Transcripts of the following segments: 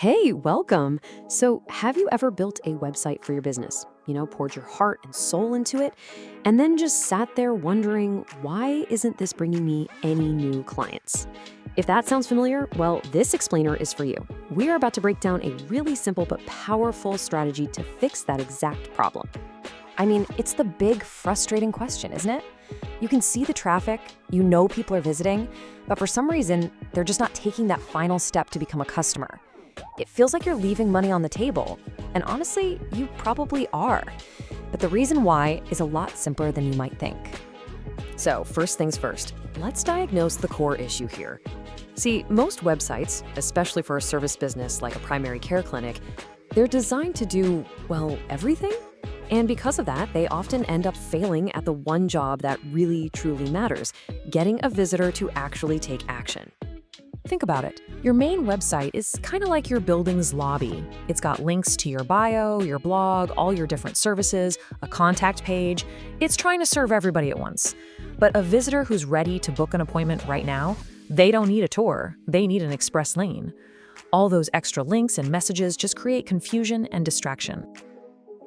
Hey, welcome. So, have you ever built a website for your business? Poured your heart and soul into it, and then just sat there wondering, why isn't this bringing me any new clients? If that sounds familiar, well, this explainer is for you. We are about to break down a really simple but powerful strategy to fix that exact problem. I mean, it's the big, frustrating question, isn't it? You can see the traffic, you know people are visiting, but for some reason, they're just not taking that final step to become a customer. It feels like you're leaving money on the table, and honestly, you probably are. But the reason why is a lot simpler than you might think. So, first things first, let's diagnose the core issue here. See, most websites, especially for a service business like a primary care clinic, they're designed to do, well, everything. And because of that, they often end up failing at the one job that really, truly matters, getting a visitor to actually take action. Think about it. Your main website is kind of like your building's lobby. It's got links to your bio, your blog, all your different services, a contact page. It's trying to serve everybody at once. But a visitor who's ready to book an appointment right now, they don't need a tour. They need an express lane. All those extra links and messages just create confusion and distraction.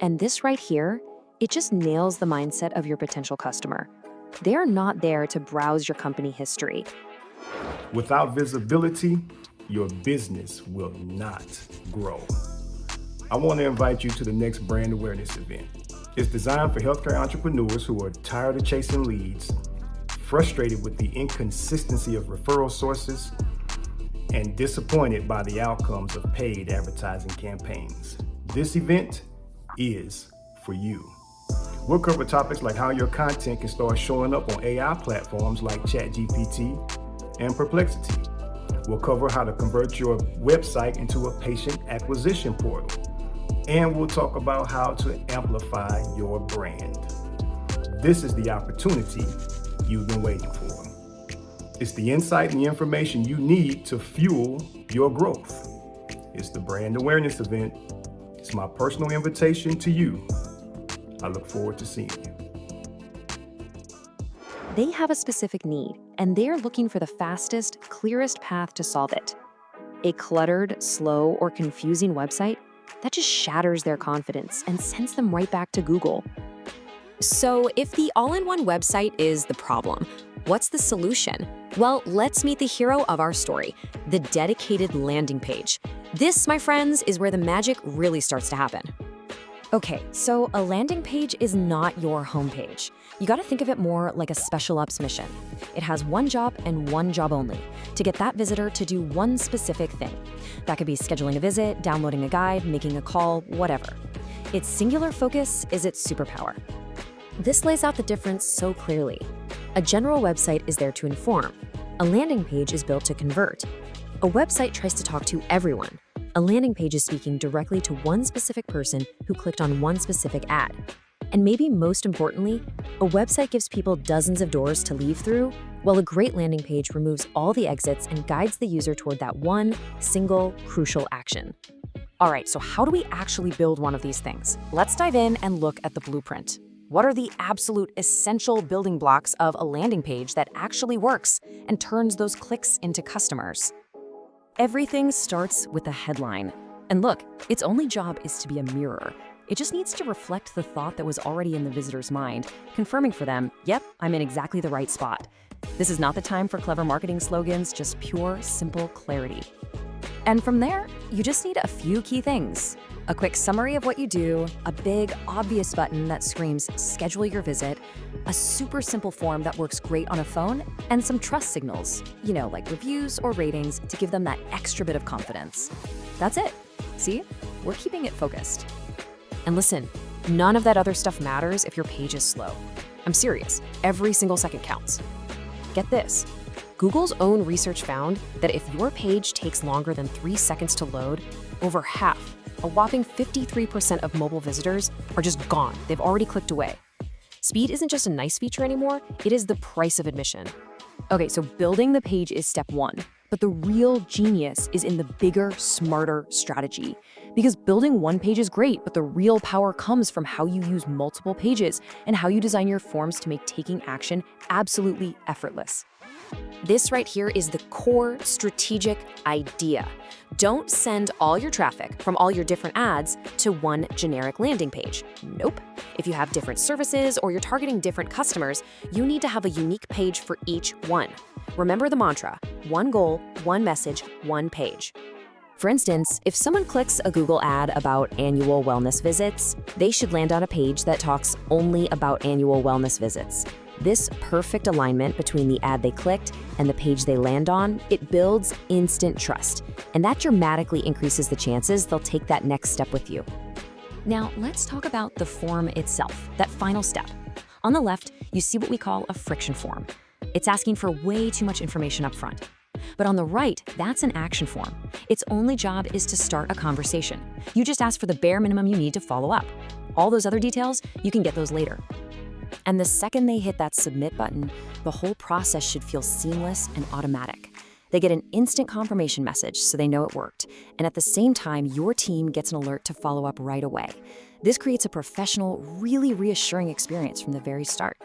And this right here, it just nails the mindset of your potential customer. They're not there to browse your company history. Without visibility, your business will not grow. I want to invite you to the next brand awareness event. It's designed for healthcare entrepreneurs who are tired of chasing leads, frustrated with the inconsistency of referral sources, and disappointed by the outcomes of paid advertising campaigns. This event is for you. We'll cover topics like how your content can start showing up on AI platforms like ChatGPT and Perplexity. We'll cover how to convert your website into a patient acquisition portal. And we'll talk about how to amplify your brand. This is the opportunity you've been waiting for. It's the insight and the information you need to fuel your growth. It's the brand awareness event. It's my personal invitation to you. I look forward to seeing you. They have a specific need, and they're looking for the fastest, clearest path to solve it. A cluttered, slow, or confusing website that just shatters their confidence and sends them right back to Google. So, if the all-in-one website is the problem, what's the solution? Well, let's meet the hero of our story, the dedicated landing page. This, my friends, is where the magic really starts to happen. Okay, so a landing page is not your homepage. You gotta think of it more like a special ops mission. It has one job and one job only, to get that visitor to do one specific thing. That could be scheduling a visit, downloading a guide, making a call, whatever. Its singular focus is its superpower. This lays out the difference so clearly. A general website is there to inform. A landing page is built to convert. A website tries to talk to everyone. A landing page is speaking directly to one specific person who clicked on one specific ad. And maybe most importantly, a website gives people dozens of doors to leave through, while a great landing page removes all the exits and guides the user toward that one, single, crucial action. All right, so how do we actually build one of these things? Let's dive in and look at the blueprint. What are the absolute essential building blocks of a landing page that actually works and turns those clicks into customers? Everything starts with a headline. And look, its only job is to be a mirror. It just needs to reflect the thought that was already in the visitor's mind, confirming for them, yep, I'm in exactly the right spot. This is not the time for clever marketing slogans, just pure, simple clarity. And from there, you just need a few key things. A quick summary of what you do, a big, obvious button that screams, schedule your visit, a super simple form that works great on a phone, and some trust signals, like reviews or ratings to give them that extra bit of confidence. That's it. See? We're keeping it focused. And listen, none of that other stuff matters if your page is slow. I'm serious. Every single second counts. Get this. Google's own research found that if your page takes longer than 3 seconds to load, over half, a whopping 53% of mobile visitors are just gone. They've already clicked away. Speed isn't just a nice feature anymore, it is the price of admission. Okay, so building the page is step one, but the real genius is in the bigger, smarter strategy. Because building one page is great, but the real power comes from how you use multiple pages and how you design your forms to make taking action absolutely effortless. This right here is the core strategic idea. Don't send all your traffic from all your different ads to one generic landing page. Nope. If you have different services or you're targeting different customers, you need to have a unique page for each one. Remember the mantra: one goal, one message, one page. For instance, if someone clicks a Google ad about annual wellness visits, they should land on a page that talks only about annual wellness visits. This perfect alignment between the ad they clicked and the page they land on, it builds instant trust, and that dramatically increases the chances they'll take that next step with you. Now, let's talk about the form itself, that final step. On the left, you see what we call a friction form. It's asking for way too much information up front. But on the right, that's an action form. Its only job is to start a conversation. You just ask for the bare minimum you need to follow up. All those other details, you can get those later. And the second they hit that submit button, the whole process should feel seamless and automatic. They get an instant confirmation message so they know it worked. And at the same time, your team gets an alert to follow up right away. This creates a professional, really reassuring experience from the very start.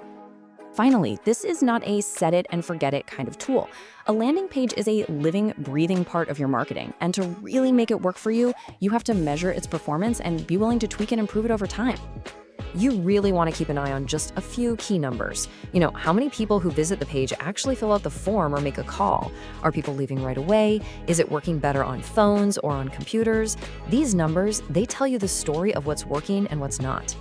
Finally, this is not a set it and forget it kind of tool. A landing page is a living, breathing part of your marketing, and to really make it work for you, you have to measure its performance and be willing to tweak and improve it over time. You really want to keep an eye on just a few key numbers. How many people who visit the page actually fill out the form or make a call? Are people leaving right away? Is it working better on phones or on computers? These numbers, they tell you the story of what's working and what's not.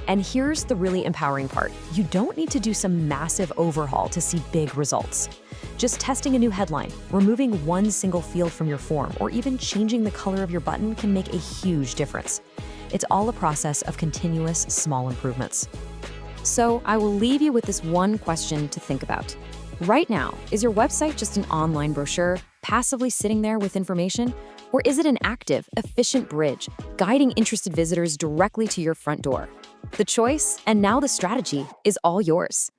And here's the really empowering part. You don't need to do some massive overhaul to see big results. Just testing a new headline, removing one single field from your form, or even changing the color of your button can make a huge difference. It's all a process of continuous small improvements. So I will leave you with this one question to think about. Right now, is your website just an online brochure, passively sitting there with information? Or is it an active, efficient bridge, guiding interested visitors directly to your front door? The choice, and now the strategy, is all yours.